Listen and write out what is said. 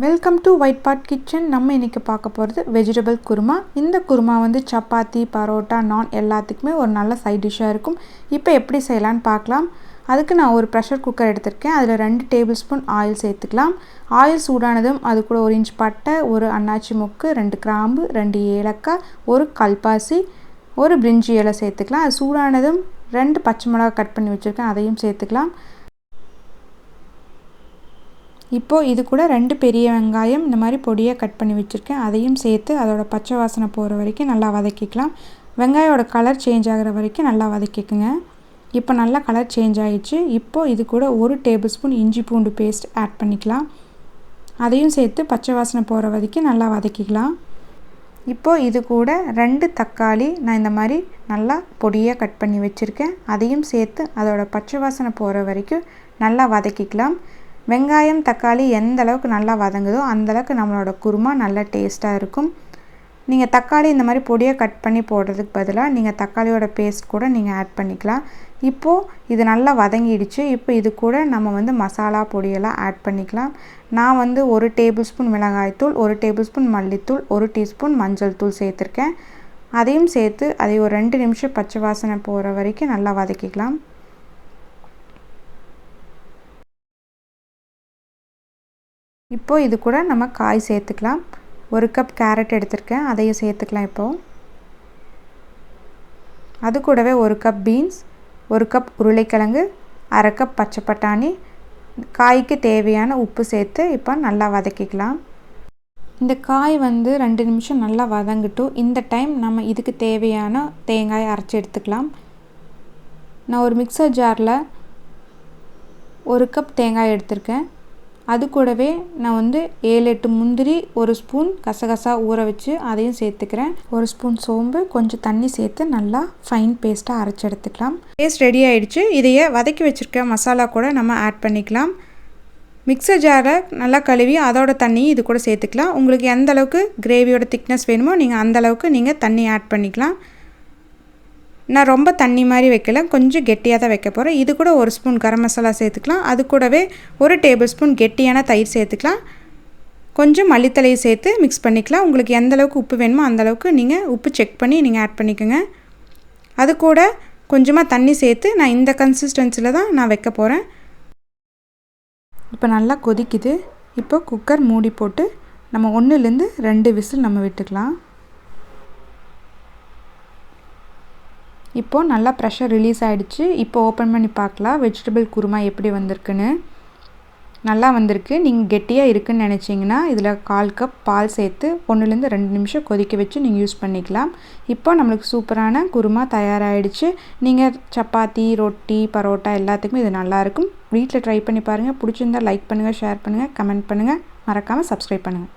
Welcome to white pot kitchen. நம்ம இன்றைக்கி பார்க்க போகிறது வெஜிடபிள் குருமா. இந்த குருமா வந்து சப்பாத்தி, பரோட்டா, நான் எல்லாத்துக்குமே ஒரு நல்ல சைட் டிஷ்ஷாக இருக்கும். இப்போ எப்படி செய்யலான்னு பார்க்கலாம். அதுக்கு நான் ஒரு ப்ரெஷர் குக்கர் எடுத்திருக்கேன். அதில் 2 டேபிள் ஸ்பூன் ஆயில் சேர்த்துக்கலாம். ஆயில் சூடானதும் அது கூட 1 இன்ச் பட்டை, 1 அன்னாச்சி மொக்கு, 2 கிராம்பு, 2 ஏலக்காய், 1 கல்பாசி, 1 பிரிஞ்சி இலை சேர்த்துக்கலாம். அது சூடானதும் 2 பச்சை மிளகா கட் பண்ணி வச்சுருக்கேன், அதையும் சேர்த்துக்கலாம். இப்போது இது கூட 2 பெரிய வெங்காயம் இந்த மாதிரி பொடியாக கட் பண்ணி வச்சுருக்கேன், அதையும் சேர்த்து அதோட பச்சை வாசனை போகிற வரைக்கும் நல்லா வதக்கிக்கலாம். வெங்காயோட கலர் சேஞ்ச் ஆகிற வரைக்கும் நல்லா வதக்கிக்குங்க. இப்போ நல்லா கலர் சேஞ்ச் ஆகிடுச்சு. இப்போது இது கூட 1 டேபிள் ஸ்பூன் இஞ்சி பூண்டு பேஸ்ட் ஆட் பண்ணிக்கலாம். அதையும் சேர்த்து பச்சை வாசனை போகிற வரைக்கும் நல்லா வதக்கிக்கலாம். இப்போது இது கூட 2 தக்காளி நான் இந்த மாதிரி நல்லா பொடியாக கட் பண்ணி வச்சுருக்கேன், அதையும் சேர்த்து அதோட பச்சை வாசனை போகிற வரைக்கும் நல்லா வதக்கிக்கலாம். வெங்காயம் தக்காளி எந்த அளவுக்கு நல்லா வதங்குதோ அந்தளவுக்கு நம்மளோட குருமா நல்லா டேஸ்ட்டாக இருக்கும். நீங்கள் தக்காளி இந்த மாதிரி பொடியாக கட் பண்ணி போடுறதுக்கு பதிலாக நீங்கள் தக்காளியோட பேஸ்ட் கூட நீங்கள் ஆட் பண்ணிக்கலாம். இப்போது இது நல்லா வதங்கிடுச்சு. இப்போ இது கூட நம்ம வந்து மசாலா பொடியெல்லாம் ஆட் பண்ணிக்கலாம். நான் வந்து 1 டேபிள் ஸ்பூன் மிளகாய்த்தூள், 1 டேபிள் ஸ்பூன் மல்லித்தூள், 1 டீஸ்பூன் மஞ்சள் தூள் சேர்த்துருக்கேன். அதையும் சேர்த்து அதை ஒரு 2 நிமிஷம் பச்சை வாசனை போகிற வரைக்கும் நல்லா வதக்கிக்கலாம். இப்போது இது கூட நம்ம காய் சேர்த்துக்கலாம். 1 கப் கேரட் எடுத்திருக்கேன், அதையும் சேர்த்துக்கலாம். இப்போது அது கூடவே 1 கப் பீன்ஸ், 1 கப் உருளைக்கிழங்கு, 1/2 கப் பச்சை பட்டாணி, காய்க்கு தேவையான உப்பு சேர்த்து இப்போ நல்லா வதக்கிக்கலாம். இந்த காய் வந்து 2 நிமிஷம் நல்லா வதங்கட்டும். இந்த டைம் நம்ம இதுக்கு தேவையான தேங்காய் அரைச்சி எடுத்துக்கலாம். நான் ஒரு மிக்சர் ஜாரில் 1 கப் தேங்காய் எடுத்திருக்கேன். அது கூடவே நான் வந்து 7-8 முந்திரி, 1 ஸ்பூன் கசகசா ஊற வச்சு அதையும் சேர்த்துக்கிறேன். 1 ஸ்பூன் சோம்பு, கொஞ்சம் தண்ணி சேர்த்து நல்லா ஃபைன் பேஸ்ட்டாக அரைச்சி எடுத்துக்கலாம். பேஸ்ட் ரெடி ஆகிடுச்சு. இதையே வதக்கி வச்சுருக்க மசாலா கூட நம்ம ஆட் பண்ணிக்கலாம். மிக்சர் ஜாரை நல்லா கழுவி அதோட தண்ணி இது கூட சேர்த்துக்கலாம். உங்களுக்கு எந்த அளவுக்கு கிரேவியோட திக்னஸ் வேணுமோ நீங்கள் அந்தளவுக்கு நீங்கள் தண்ணி ஆட் பண்ணிக்கலாம். நான் ரொம்ப தண்ணி மாதிரி வைக்கல, கொஞ்சம் கெட்டியாக தான் வைக்க போகிறேன். இது கூட 1 ஸ்பூன் கரம் மசாலா சேர்த்துக்கலாம். அது கூடவே 1 டேபிள் ஸ்பூன் கெட்டியான தயிர் சேர்த்துக்கலாம். கொஞ்சம் மல்லித்தலையை சேர்த்து மிக்ஸ் பண்ணிக்கலாம். உங்களுக்கு எந்த அளவுக்கு உப்பு வேணுமோ அந்தளவுக்கு நீங்கள் உப்பு செக் பண்ணி நீங்கள் ஆட் பண்ணிக்கோங்க. அது கூட கொஞ்சமாக தண்ணி சேர்த்து நான் இந்த கன்சிஸ்டன்சியில் தான் நான் வைக்க போகிறேன். இப்போ நல்லா கொதிக்குது. இப்போ குக்கர் மூடி போட்டு நம்ம 1லேருந்து 2 விசில் நம்ம விட்டுக்கலாம். இப்போது நல்லா ப்ரெஷர் ரிலீஸ் ஆகிடுச்சு. இப்போ ஓப்பன் பண்ணி பார்க்கலாம் வெஜிடபிள் குருமா எப்படி வந்திருக்குன்னு. நல்லா வந்திருக்கு. நீங்கள் கெட்டியாக இருக்குதுன்னு நினச்சிங்கன்னா இதில் 1/4 கப் பால் சேர்த்து 1லேருந்து 2 நிமிஷம் கொதிக்க வச்சு நீங்கள் யூஸ் பண்ணிக்கலாம். இப்போ நம்மளுக்கு சூப்பரான குருமா தயாராகிடுச்சு. நீங்கள் சப்பாத்தி, ரொட்டி, பரோட்டா எல்லாத்துக்குமே இது நல்லாயிருக்கும். வீட்டில் ட்ரை பண்ணி பாருங்கள். பிடிச்சிருந்தால் லைக் பண்ணுங்கள், ஷேர் பண்ணுங்கள், கமெண்ட் பண்ணுங்கள், மறக்காமல் சப்ஸ்கிரைப் பண்ணுங்கள்.